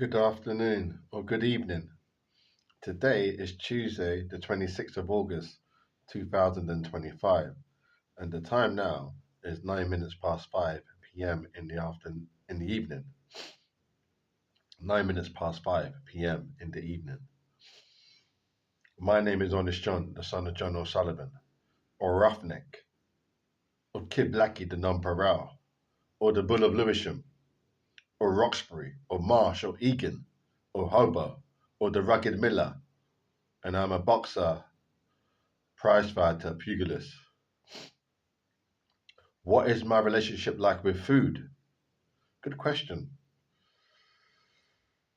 Good afternoon or good evening. Today is Tuesday, the 26th of August, 2025, and the time now is 9 minutes past 5 p.m. in the evening. 9 minutes past 5 p.m. in the evening. My name is Honest John, the son of John O'Sullivan, or Roughneck, or Kid Blackie, the Nonpareil, or the Bull of Lewisham, or Roxbury, or Marsh, or Egan, or Hobo, or the Rugged Miller, and I'm a boxer, prize fighter, pugilist. What is my relationship like with food? Good question.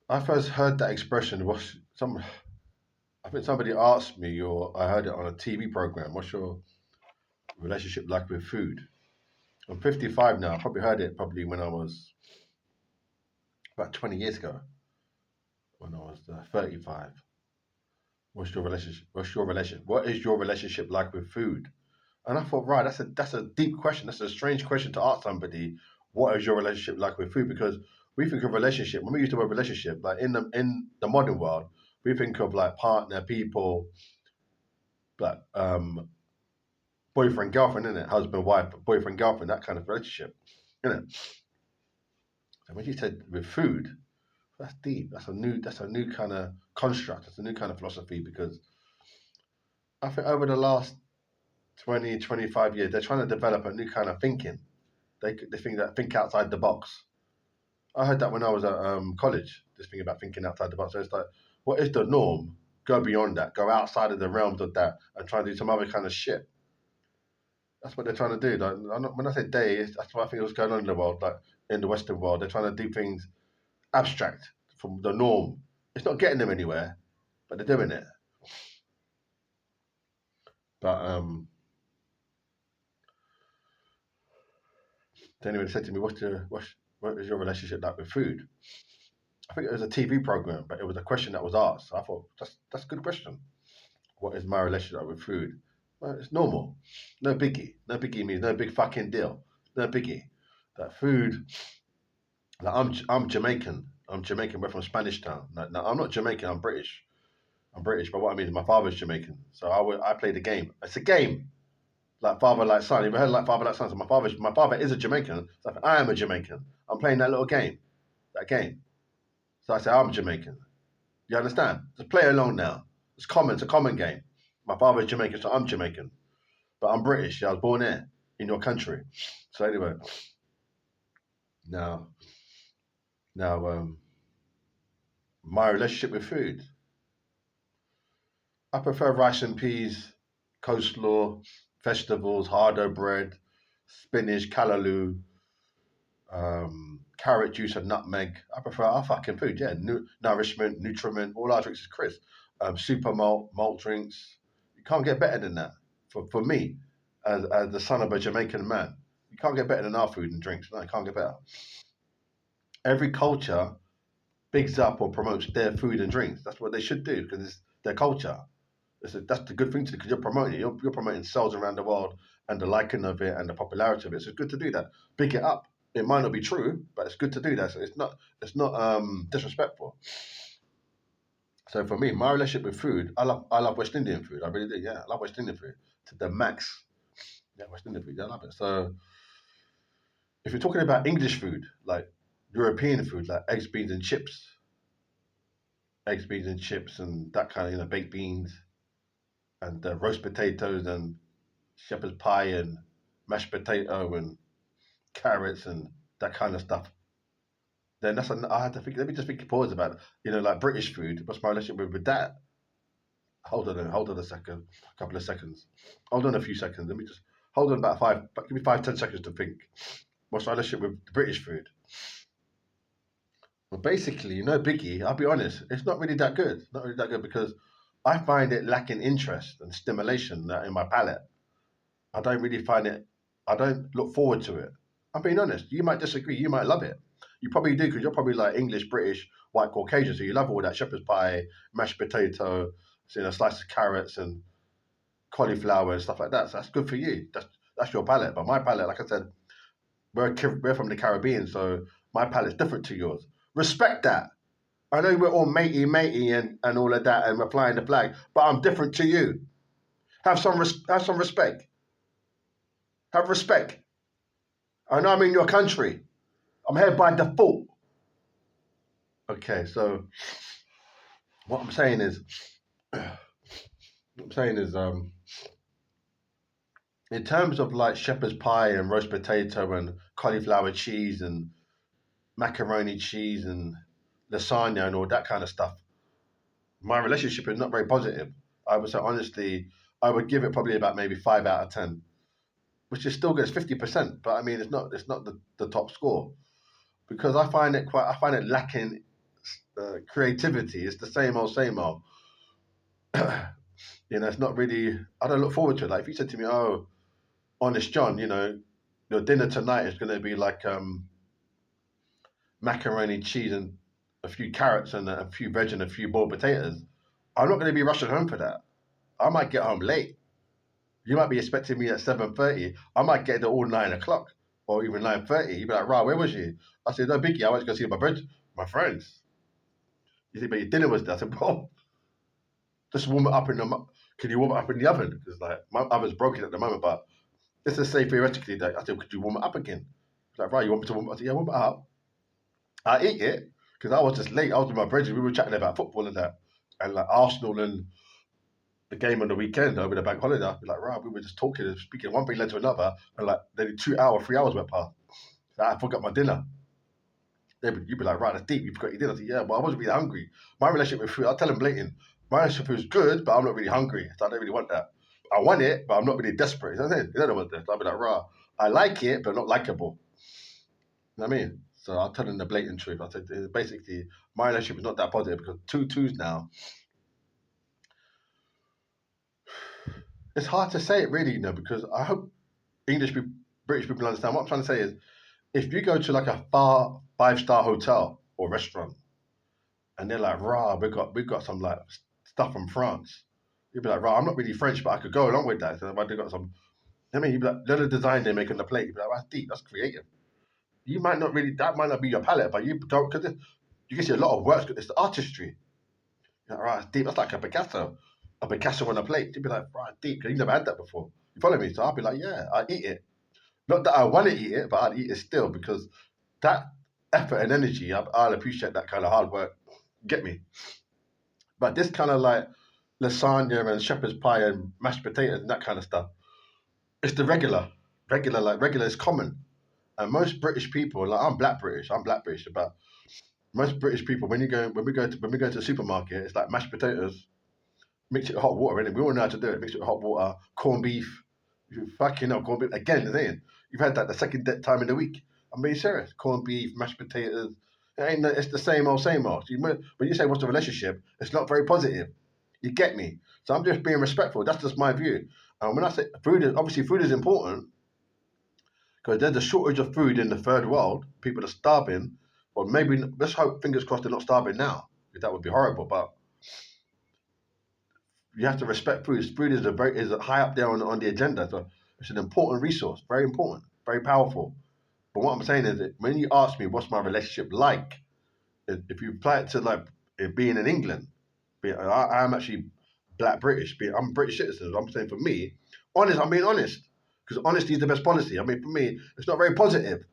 I first heard that expression was I think somebody asked me, or I heard it on a TV program. What's your relationship like with food? I'm 55 now. I probably heard it when I was about 20 years ago, when I was 35. What's your relationship? What's your relationship? What is your relationship like with food? And I thought, right, that's a deep question. That's a strange question to ask somebody. What is your relationship like with food? Because we think of relationship when we use the word relationship, like in the modern world, we think of like partner, people, like boyfriend, girlfriend, isn't it? Husband, wife, boyfriend, girlfriend, that kind of relationship, isn't it? So when you said with food, that's deep. That's a new kind of construct. That's a new kind of philosophy because I think over the last 20, 25 years, they're trying to develop a new kind of thinking. They think outside the box. I heard that when I was at college. This thing about thinking outside the box. So it's like, what is the norm? Go beyond that. Go outside of the realms of that and try and do some other kind of shit. That's what they're trying to do. Like, when I say that's what I think was going on in the world. Like in the Western world, they're trying to do things abstract from the norm. It's not getting them anywhere, but they're doing it. But anyway, they said to me, what is your relationship like with food? I think it was a TV program, but it was a question that was asked. So I thought that's a good question. What is my relationship with food? Well, it's normal. No biggie. No biggie means no big fucking deal. No biggie. That food. Like I'm Jamaican. I'm Jamaican. We're from Spanish Town. No, I'm not Jamaican. I'm British. I'm British, but what I mean is my father's Jamaican. So I play the game. It's a game. Like father, like son. You ever heard of like father, like son? So my father is a Jamaican. So I am a Jamaican. I'm playing that little game. That game. So I say I'm Jamaican. You understand? Just play along now. It's common. It's a common game. My father's Jamaican, so I'm Jamaican. But I'm British. I was born here in your country. So anyway, now, now, my relationship with food. I prefer rice and peas, coleslaw, vegetables, hardo bread, spinach, callaloo, carrot juice and nutmeg. I prefer our fucking food. Yeah, nourishment, nutriment. All our drinks is crisp. Super malt drinks. You can't get better than that. For me, as the son of a Jamaican man, you can't get better than our food and drinks. No, you can't get better. Every culture bigs up or promotes their food and drinks. That's what they should do because it's their culture. That's the good thing to do because you're promoting it. You're promoting sales around the world and the liking of it and the popularity of it. So it's good to do that. Big it up. It might not be true, but it's good to do that. So it's not disrespectful. So for me, my relationship with food, I love West Indian food. I really do. Yeah, I love West Indian food to the max. Yeah, West Indian food. Yeah, I love it. So if you're talking about English food, like European food, like eggs, beans and chips, and that kind of baked beans and roast potatoes and shepherd's pie and mashed potato and carrots and that kind of stuff. Then I had to think. Let me just think. Pause about it. Like British food. What's my relationship with that? Hold on a second. A couple of seconds. Hold on a few seconds. Let me just hold on about five. Give me 5, 10 seconds to think. What's my relationship with the British food? Well, basically, Biggie. I'll be honest. It's not really that good. Not really that good because I find it lacking interest and stimulation in my palate. I don't really find it. I don't look forward to it. I'm being honest. You might disagree. You might love it. You probably do because you're probably like English, British, white Caucasian. So you love all that shepherd's pie, mashed potato, slice of carrots and cauliflower and stuff like that. So that's good for you. That's your palate. But my palate, like I said, we're from the Caribbean, so my palate's different to yours. Respect that. I know we're all matey and all of that, and we're flying the flag, but I'm different to you. Have some respect. Have respect. I know I'm in your country. I'm here by default. Okay, so what I'm saying is, in terms of like shepherd's pie and roast potato and cauliflower cheese and macaroni cheese and lasagna and all that kind of stuff, my relationship is not very positive. I would say honestly, I would give it probably about maybe 5 out of 10, which is still good. It's 50%, but I mean, it's not the top score because I find it lacking creativity. It's the same old, same old. It's not really. I don't look forward to it. Like if you said to me, "Oh, Honest John, your dinner tonight is going to be like macaroni, cheese, and a few carrots and a few veg and a few boiled potatoes," I'm not going to be rushing home for that. I might get home late. You might be expecting me at 7:30. I might get there all 9 o'clock or even 9:30. You'd be like, "Right, where was you?" I said, "No biggie. I went to go see my friends." You said, "But your dinner was there." I said, "Bro, just warm it up in the. Can you warm it up in the oven? Because like my oven's broken at the moment, but let's just say theoretically that I said, could you warm it up again?" He's like, "Right, you want me to warm it?" I said, "Yeah, warm it up." I eat it because I was just late. I was with my brothers. We were chatting about football and like Arsenal and the game on the weekend over the bank holiday. I'd be like, right, we were just talking and speaking. One thing led to another, and like nearly 2 hours, 3 hours went past. So I forgot my dinner. You'd be like, right, that's deep. You forgot your dinner. I said, yeah, but I wasn't really hungry. My relationship with food, I'll tell them blatant. My relationship with food is good, but I'm not really hungry. So I don't really want that. I want it, but I'm not really desperate. You know what I'm saying? You know what I'm saying? So I'll be like, right, I like it, but not likable. You know what I mean? So I'll tell them the blatant truth. I said, basically, my relationship is not that positive because two twos now. It's hard to say it really, because I hope English people, British people understand. What I'm trying to say is, if you go to like a 5-star hotel or restaurant, and they're like, "Rah, we got some like stuff from France," you'd be like, "Rah, I'm not really French, but I could go along with that." So if I got some, I mean, you'd be like, "Little design they make on the plate." You'd be like, "That's deep. That's creative." You might not really, that might not be your palette, but you don't, because you can see a lot of work. It's the artistry. You're like, right, it's deep. That's like a Picasso on a plate. You'd be like, right, deep, because you never had that before. You follow me? So I'd be like, yeah, I eat it. Not that I want to eat it, but I'd eat it still because that effort and energy, I'll appreciate that kind of hard work. Get me? But this kind of like lasagna and shepherd's pie and mashed potatoes and that kind of stuff, it's the regular is common. And most British people, like I'm black British, but most British people, when we go to the supermarket, it's like mashed potatoes, mix it with hot water, and we all know how to do it. Mix it with hot water, corned beef. You fucking know corned beef again. Saying you've had that the second time in the week. I'm being serious. Corned beef, mashed potatoes. It's the same old, same old. When you say what's the relationship, it's not very positive. You get me? So I'm just being respectful. That's just my view. And when I say food is important because there's a shortage of food in the third world. People are starving. Or maybe let's hope, fingers crossed, they're not starving now. Because that would be horrible. But you have to respect food. Food is high up there on the agenda. So it's an important resource, very important, very powerful. But what I'm saying is that when you ask me what's my relationship like, if you apply it to like it being in England, I'm actually black British. I'm a British citizen. So I'm saying for me, I'm being honest because honesty is the best policy. I mean, for me, it's not very positive.